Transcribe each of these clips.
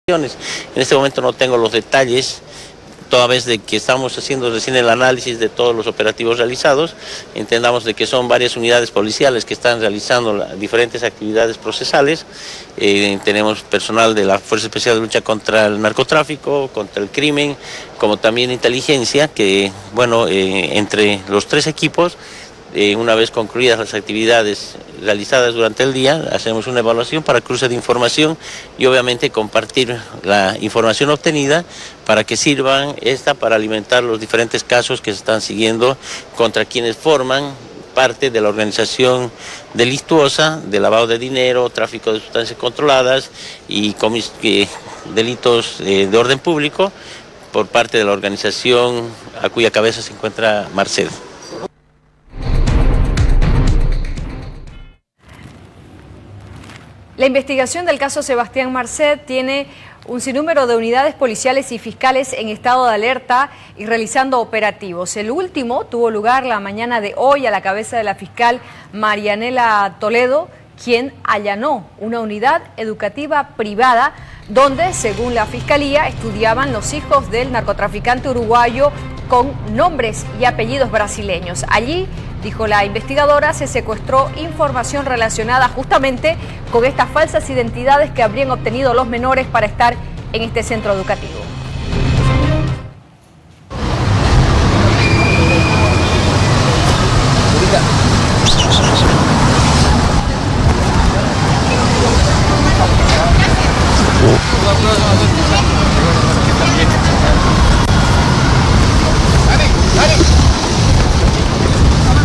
En este momento no tengo los detalles, toda vez de que estamos haciendo recién el análisis de todos los operativos realizados. Entendamos de que son varias unidades policiales que están realizando diferentes actividades procesales. Tenemos personal de la Fuerza Especial de Lucha contra el Narcotráfico, contra el crimen, como también inteligencia, que bueno, entre los tres equipos, una vez concluidas las actividades realizadas durante el día, hacemos una evaluación para cruce de información y obviamente compartir la información obtenida para que sirvan para alimentar los diferentes casos que se están siguiendo contra quienes forman parte de la organización delictuosa de lavado de dinero, tráfico de sustancias controladas y delitos de orden público por parte de la organización a cuya cabeza se encuentra Marced. La investigación del caso Sebastián Marced tiene un sinnúmero de unidades policiales y fiscales en estado de alerta y realizando operativos. El último tuvo lugar la mañana de hoy a la cabeza de la fiscal Marianela Toledo, quien allanó una unidad educativa privada donde, según la fiscalía, estudiaban los hijos del narcotraficante uruguayo con nombres y apellidos brasileños. Allí, dijo la investigadora, se secuestró información relacionada justamente con estas falsas identidades que habrían obtenido los menores para estar en este centro educativo.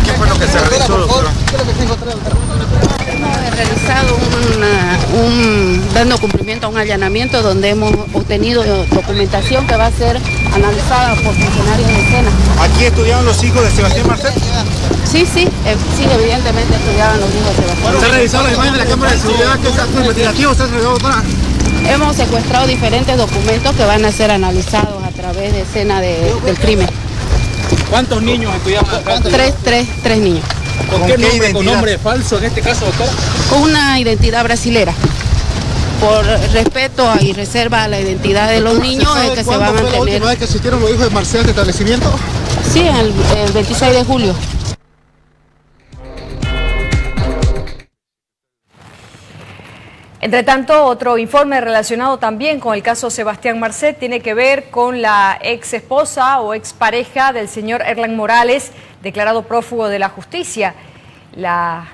¿Qué fue lo que se realizó, doctora? Hemos realizado dando cumplimiento a un allanamiento donde hemos obtenido documentación que va a ser analizada por funcionarios de escena. ¿Aquí estudiaban los hijos de Sebastián Marced? Sí, evidentemente estudiaban los hijos de Sebastián. ¿Se ha revisado la imagen de la cámara de seguridad? ¿Qué acto investigativo se ha realizado, doctora? Hemos secuestrado diferentes documentos que van a ser analizados a través de escena del crimen. ¿Cuántos niños estudiaban acá? Tres niños. ¿Con qué nombre? ¿Con nombre falso en este caso, doctora? Con una identidad brasilera. Por respeto y reserva a la identidad de los niños es que se va a mantener. ¿Fue la última vez que asistieron los hijos de Marced a este establecimiento? Sí, el 26 de julio. Entre tanto, otro informe relacionado también con el caso Sebastián Marced tiene que ver con la ex esposa o expareja del señor Erlan Morales, declarado prófugo de la justicia. La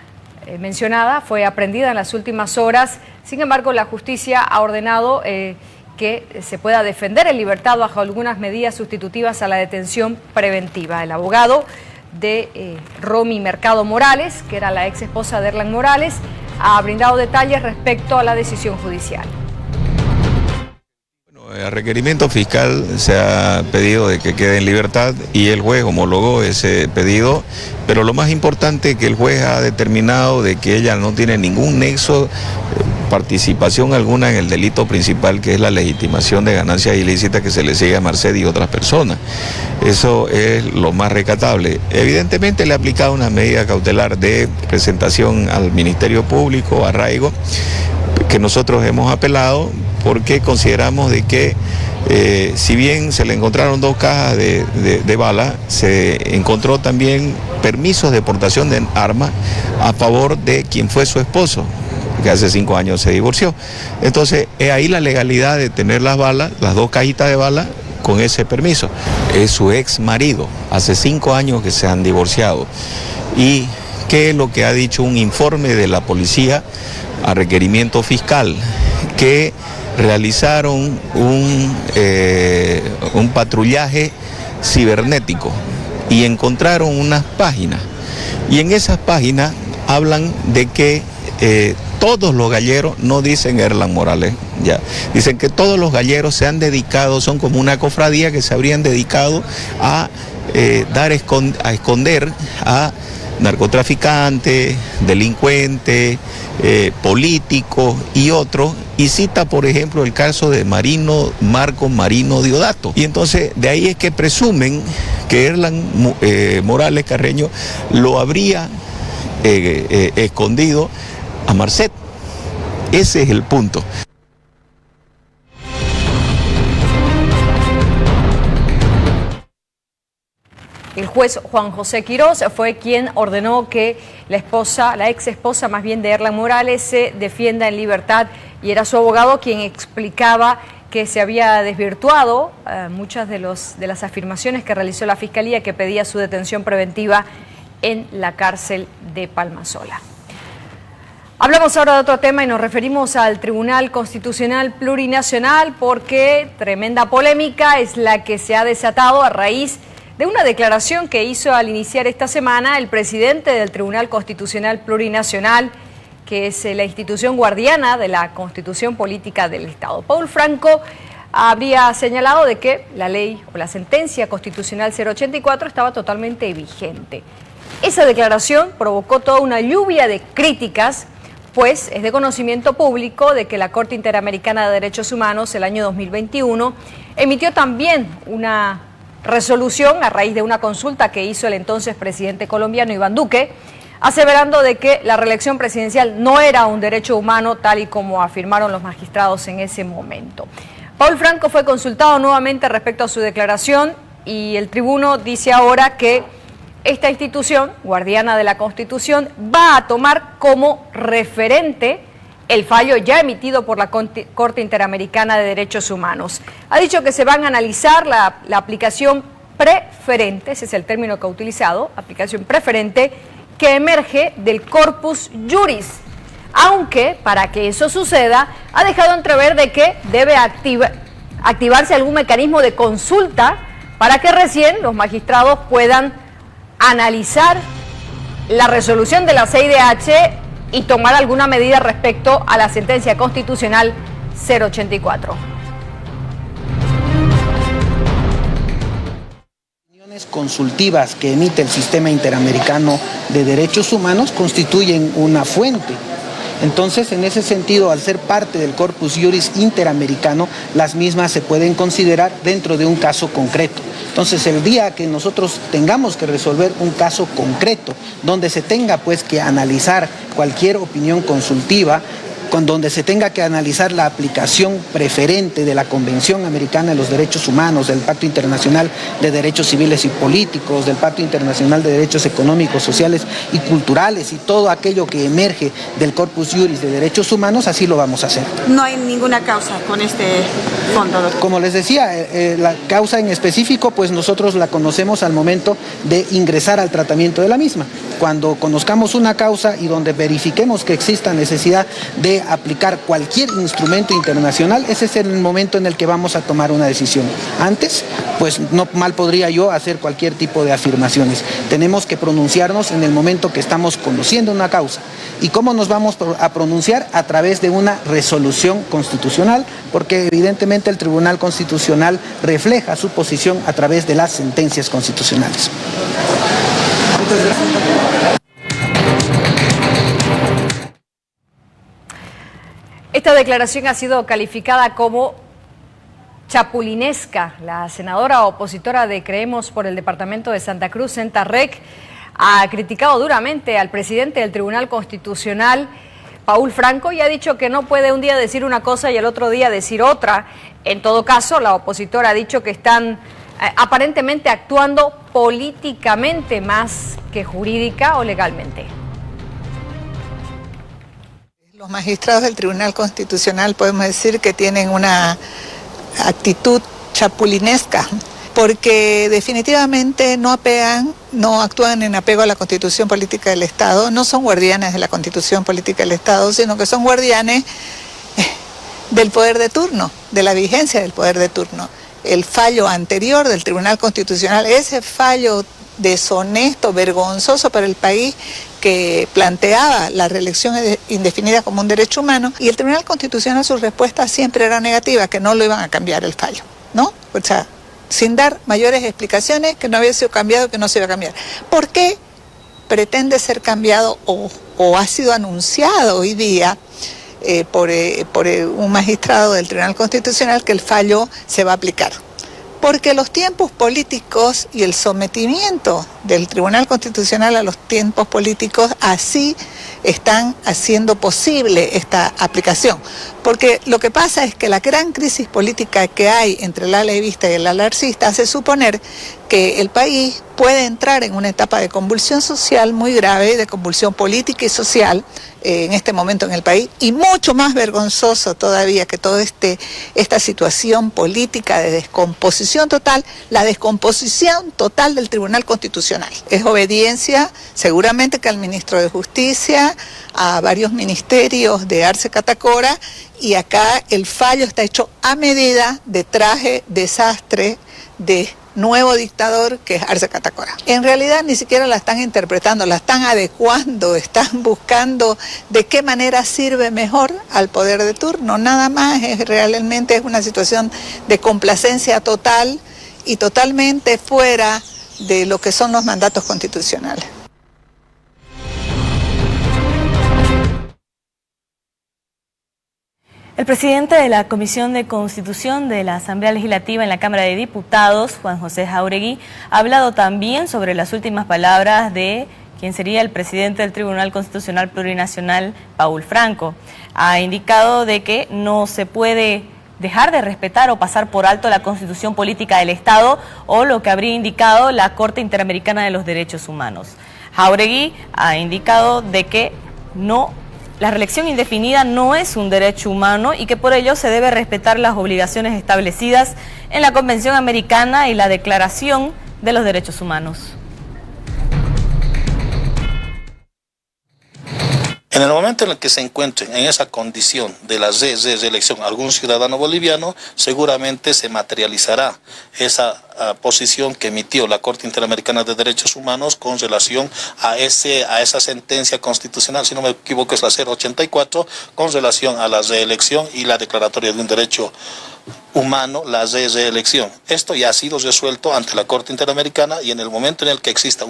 mencionada fue aprendida en las últimas horas. Sin embargo, la justicia ha ordenado que se pueda defender en libertad bajo algunas medidas sustitutivas a la detención preventiva. El abogado de Romy Mercado Morales, que era la ex esposa de Erlan Morales, ha brindado detalles respecto a la decisión judicial. A requerimiento fiscal se ha pedido de que quede en libertad y el juez homologó ese pedido, pero lo más importante es que el juez ha determinado de que ella no tiene ningún nexo, participación alguna en el delito principal, que es la legitimación de ganancias ilícitas que se le sigue a Marced y otras personas. Eso es lo más recatable. Evidentemente le ha aplicado una medida cautelar de presentación al Ministerio Público, arraigo, que nosotros hemos apelado porque consideramos de que si bien se le encontraron 2 cajas de balas, se encontró también permisos de portación de armas a favor de quien fue su esposo, que hace 5 años se divorció. Entonces, es ahí la legalidad de tener las balas, las 2 cajitas de balas, con ese permiso. Es su ex marido, hace 5 años que se han divorciado. ¿Y qué es lo que ha dicho un informe de la policía a requerimiento fiscal? Que realizaron un patrullaje cibernético y encontraron unas páginas. Y en esas páginas hablan de que todos los galleros, no dicen Erlan Morales, ya, dicen que todos los galleros se han dedicado, son como una cofradía que se habrían dedicado a esconder a narcotraficantes, delincuentes, políticos y otros, y cita por ejemplo el caso de Marco Marino Diodato. Y entonces de ahí es que presumen que Erlan Morales Carreño lo habría escondido a Marced. Ese es el punto. El juez Juan José Quirós fue quien ordenó que la ex esposa más bien de Erlan Morales se defienda en libertad, y era su abogado quien explicaba que se había desvirtuado muchas de las afirmaciones que realizó la Fiscalía, que pedía su detención preventiva en la cárcel de Palmasola. Hablamos ahora de otro tema y nos referimos al Tribunal Constitucional Plurinacional, porque tremenda polémica es la que se ha desatado a raíz de una declaración que hizo al iniciar esta semana el presidente del Tribunal Constitucional Plurinacional, que es la institución guardiana de la Constitución Política del Estado. Paul Franco habría señalado de que la ley o la sentencia constitucional 084 estaba totalmente vigente. Esa declaración provocó toda una lluvia de críticas, pues es de conocimiento público de que la Corte Interamericana de Derechos Humanos el año 2021 emitió también una resolución a raíz de una consulta que hizo el entonces presidente colombiano Iván Duque, aseverando de que la reelección presidencial no era un derecho humano, tal y como afirmaron los magistrados en ese momento. Paul Franco fue consultado nuevamente respecto a su declaración, y el tribuno dice ahora que esta institución, guardiana de la Constitución, va a tomar como referente el fallo ya emitido por la Corte Interamericana de Derechos Humanos. Ha dicho que se van a analizar la aplicación preferente, ese es el término que ha utilizado, aplicación preferente, que emerge del corpus juris, aunque para que eso suceda ha dejado entrever de que debe activarse algún mecanismo de consulta para que recién los magistrados puedan analizar la resolución de la CIDH y tomar alguna medida respecto a la sentencia constitucional 084. Consultivas que emite el Sistema Interamericano de Derechos Humanos constituyen una fuente. Entonces, en ese sentido, al ser parte del corpus juris interamericano, las mismas se pueden considerar dentro de un caso concreto. Entonces, el día que nosotros tengamos que resolver un caso concreto, donde se tenga pues que analizar cualquier opinión consultiva, donde se tenga que analizar la aplicación preferente de la Convención Americana de los Derechos Humanos, del Pacto Internacional de Derechos Civiles y Políticos, del Pacto Internacional de Derechos Económicos, Sociales y Culturales, y todo aquello que emerge del Corpus Juris de Derechos Humanos, así lo vamos a hacer. No hay ninguna causa con este fondo, doctor. Como les decía, la causa en específico, pues nosotros la conocemos al momento de ingresar al tratamiento de la misma. Cuando conozcamos una causa y donde verifiquemos que exista necesidad de aplicar cualquier instrumento internacional, ese es el momento en el que vamos a tomar una decisión. Antes, pues no mal podría yo hacer cualquier tipo de afirmaciones. Tenemos que pronunciarnos en el momento que estamos conociendo una causa. ¿Y cómo nos vamos a pronunciar? A través de una resolución constitucional, porque evidentemente el Tribunal Constitucional refleja su posición a través de las sentencias constitucionales. Muchas gracias. Esta declaración ha sido calificada como chapulinesca. La senadora opositora de Creemos por el departamento de Santa Cruz, Senta Rec, ha criticado duramente al presidente del Tribunal Constitucional, Paul Franco, y ha dicho que no puede un día decir una cosa y el otro día decir otra. En todo caso, la opositora ha dicho que están aparentemente actuando políticamente más que jurídica o legalmente. Los magistrados del Tribunal Constitucional podemos decir que tienen una actitud chapulinesca, porque definitivamente no actúan en apego a la Constitución Política del Estado, no son guardianes de la Constitución Política del Estado, sino que son guardianes del poder de turno, de la vigencia del poder de turno. El fallo anterior del Tribunal Constitucional, ese fallo deshonesto, vergonzoso para el país, que planteaba la reelección indefinida como un derecho humano, y el Tribunal Constitucional, su respuesta siempre era negativa, que no lo iban a cambiar el fallo, ¿no? O sea, sin dar mayores explicaciones, que no había sido cambiado, que no se iba a cambiar. ¿Por qué pretende ser cambiado o ha sido anunciado hoy día por un magistrado del Tribunal Constitucional que el fallo se va a aplicar? Porque los tiempos políticos y el sometimiento del Tribunal Constitucional a los tiempos políticos, así están haciendo posible esta aplicación. Porque lo que pasa es que la gran crisis política que hay entre el ala evista y el ala arcista hace suponer que el país puede entrar en una etapa de convulsión social muy grave, de convulsión política y social en este momento en el país, y mucho más vergonzoso todavía que toda esta situación política de descomposición total, la descomposición total del Tribunal Constitucional. Es obediencia seguramente que al ministro de Justicia, a varios ministerios de Arce Catacora, y acá el fallo está hecho a medida de traje desastre de nuevo dictador que es Arce Catacora. En realidad ni siquiera la están interpretando, la están adecuando, están buscando de qué manera sirve mejor al poder de turno, nada más. Realmente es una situación de complacencia total y totalmente fuera de lo que son los mandatos constitucionales. El presidente de la Comisión de Constitución de la Asamblea Legislativa en la Cámara de Diputados, Juan José Jáuregui, ha hablado también sobre las últimas palabras de quien sería el presidente del Tribunal Constitucional Plurinacional, Paul Franco. Ha indicado de que no se puede dejar de respetar o pasar por alto la Constitución Política del Estado o lo que habría indicado la Corte Interamericana de los Derechos Humanos. Jáuregui ha indicado de que la reelección indefinida no es un derecho humano y que por ello se debe respetar las obligaciones establecidas en la Convención Americana y la Declaración de los Derechos Humanos. En el momento en el que se encuentren en esa condición de la reelección algún ciudadano boliviano, seguramente se materializará esa posición que emitió la Corte Interamericana de Derechos Humanos con relación a esa sentencia constitucional, si no me equivoco es la 084, con relación a la reelección y la declaratoria de un derecho humano, la reelección. Esto ya ha sido resuelto ante la Corte Interamericana y en el momento en el que exista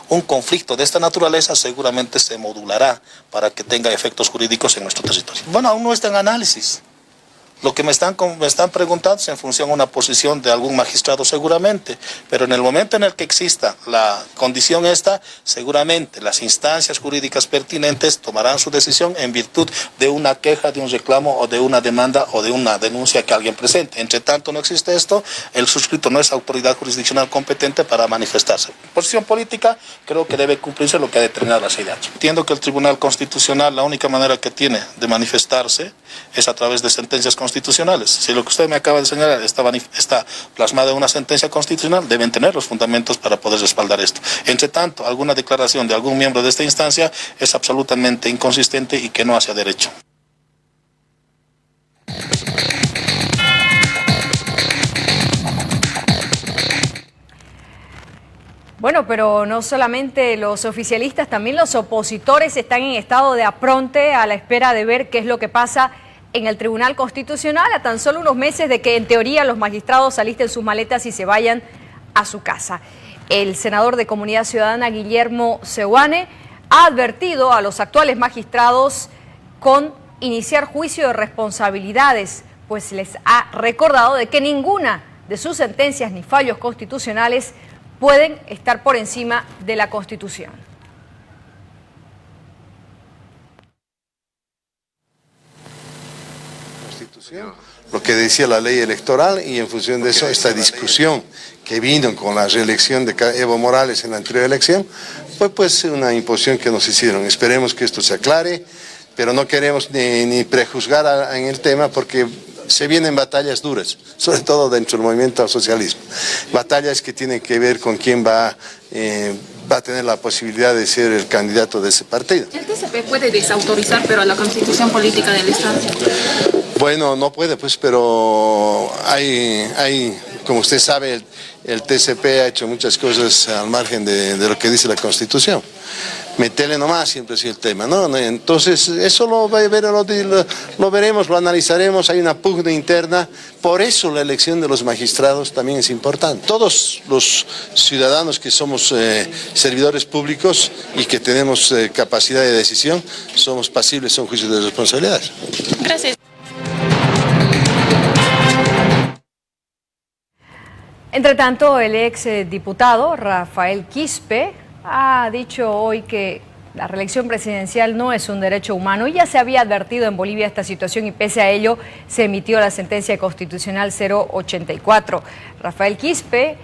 un conflicto de esta naturaleza, seguramente se modulará para que tenga efectos jurídicos en nuestro territorio. Bueno, aún no está en análisis. Lo que me están preguntando es en función a una posición de algún magistrado seguramente, pero en el momento en el que exista la condición esta, seguramente las instancias jurídicas pertinentes tomarán su decisión en virtud de una queja, de un reclamo o de una demanda o de una denuncia que alguien presente. Entre tanto no existe esto, el suscrito no es autoridad jurisdiccional competente para manifestarse. Posición política, creo que debe cumplirse lo que ha determinado la CIDH. Entiendo que el Tribunal Constitucional la única manera que tiene de manifestarse es a través de sentencias constitucionales. Si lo que usted me acaba de señalar está plasmado en una sentencia constitucional, deben tener los fundamentos para poder respaldar esto. Entre tanto, alguna declaración de algún miembro de esta instancia es absolutamente inconsistente y que no hace derecho. Bueno, pero no solamente los oficialistas, también los opositores están en estado de apronte a la espera de ver qué es lo que pasa en el Tribunal Constitucional a tan solo unos meses de que en teoría los magistrados alisten sus maletas y se vayan a su casa. El senador de Comunidad Ciudadana, Guillermo Seoane, ha advertido a los actuales magistrados con iniciar juicio de responsabilidades, pues les ha recordado de que ninguna de sus sentencias ni fallos constitucionales pueden estar por encima de la Constitución. Lo que decía la ley electoral y en función de eso esta discusión que vino con la reelección de Evo Morales en la anterior elección fue pues una imposición que nos hicieron. Esperemos que esto se aclare, pero no queremos ni prejuzgar en el tema porque se vienen batallas duras, sobre todo dentro del movimiento al socialismo. Batallas que tienen que ver con quién va a tener la posibilidad de ser el candidato de ese partido. ¿El TCP puede desautorizar pero a la Constitución Política del Estado? Bueno, no puede, pues, pero hay como usted sabe, el TCP ha hecho muchas cosas al margen de lo que dice la Constitución. Metele nomás siempre es el tema, ¿no? Entonces, eso lo veremos, lo analizaremos, hay una pugna interna, por eso la elección de los magistrados también es importante. Todos los ciudadanos que somos servidores públicos y que tenemos capacidad de decisión, somos pasibles a un juicio de responsabilidades. Gracias. Entre tanto, el ex diputado Rafael Quispe ha dicho hoy que la reelección presidencial no es un derecho humano y ya se había advertido en Bolivia esta situación y pese a ello se emitió la sentencia constitucional 084. Rafael Quispe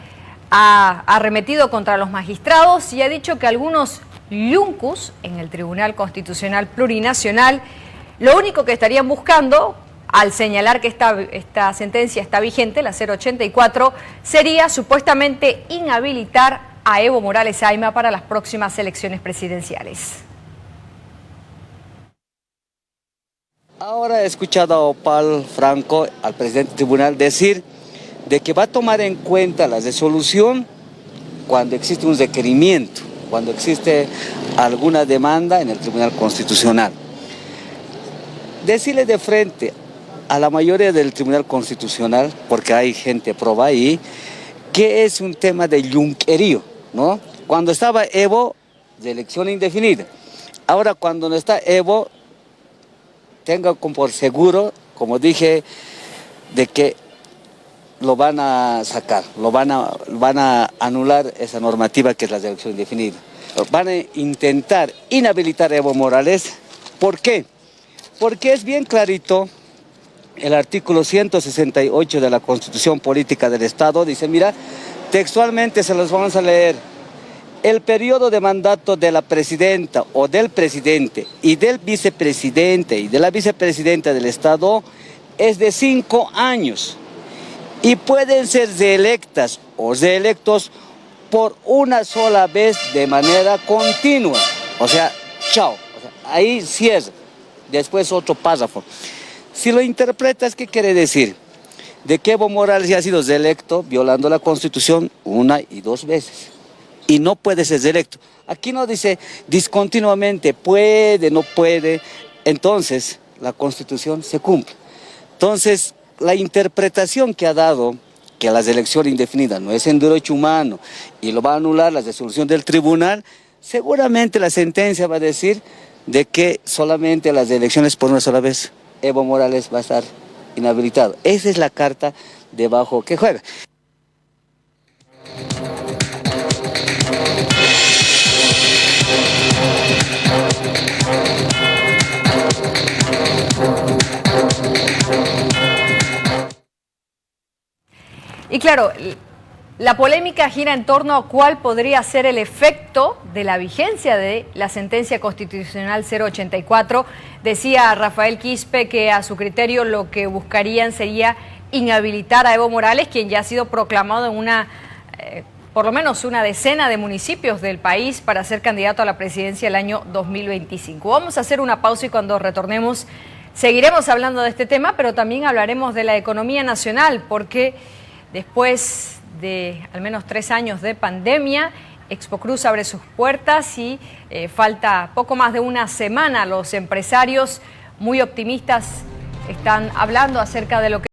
ha arremetido contra los magistrados y ha dicho que algunos yuncus en el Tribunal Constitucional Plurinacional lo único que estarían buscando, al señalar que esta sentencia está vigente, la 084, sería supuestamente inhabilitar a Evo Morales Ayma para las próximas elecciones presidenciales. Ahora he escuchado a Opal Franco, al presidente del tribunal, decir de que va a tomar en cuenta la resolución cuando existe un requerimiento, cuando existe alguna demanda en el Tribunal Constitucional. Decirle de frente a la mayoría del Tribunal Constitucional, porque hay gente proba ahí, que es un tema de yunquerío, ¿no? Cuando estaba Evo, de elección indefinida. Ahora cuando no está Evo, tenga por seguro, como dije, de que lo van a sacar, van a anular esa normativa que es la de elección indefinida. Van a intentar inhabilitar a Evo Morales. ¿Por qué? Porque es bien clarito. El artículo 168 de la Constitución Política del Estado dice, mira, textualmente se los vamos a leer. El periodo de mandato de la presidenta o del presidente y del vicepresidente y de la vicepresidenta del Estado es de 5 años y pueden ser reelectas o reelectos por una sola vez de manera continua. O sea, chao. O sea, ahí cierra. Después otro párrafo. Si lo interpretas, ¿qué quiere decir? De que Evo Morales ya ha sido reelecto violando la Constitución 1 y 2 veces. Y no puede ser reelecto. Aquí no dice discontinuamente, puede, no puede. Entonces, la Constitución se cumple. Entonces, la interpretación que ha dado, que la reelección indefinida no es un derecho humano y lo va a anular la resolución del tribunal, seguramente la sentencia va a decir de que solamente las elecciones por una sola vez Evo Morales va a estar inhabilitado. Esa es la carta debajo que juega. Y claro, la polémica gira en torno a cuál podría ser el efecto de la vigencia de la sentencia constitucional 084. Decía Rafael Quispe que a su criterio lo que buscarían sería inhabilitar a Evo Morales, quien ya ha sido proclamado en por lo menos una decena de municipios del país para ser candidato a la presidencia el año 2025. Vamos a hacer una pausa y cuando retornemos seguiremos hablando de este tema, pero también hablaremos de la economía nacional, porque después de al menos 3 años de pandemia, Expocruz abre sus puertas y falta poco más de una semana. Los empresarios muy optimistas están hablando acerca de lo que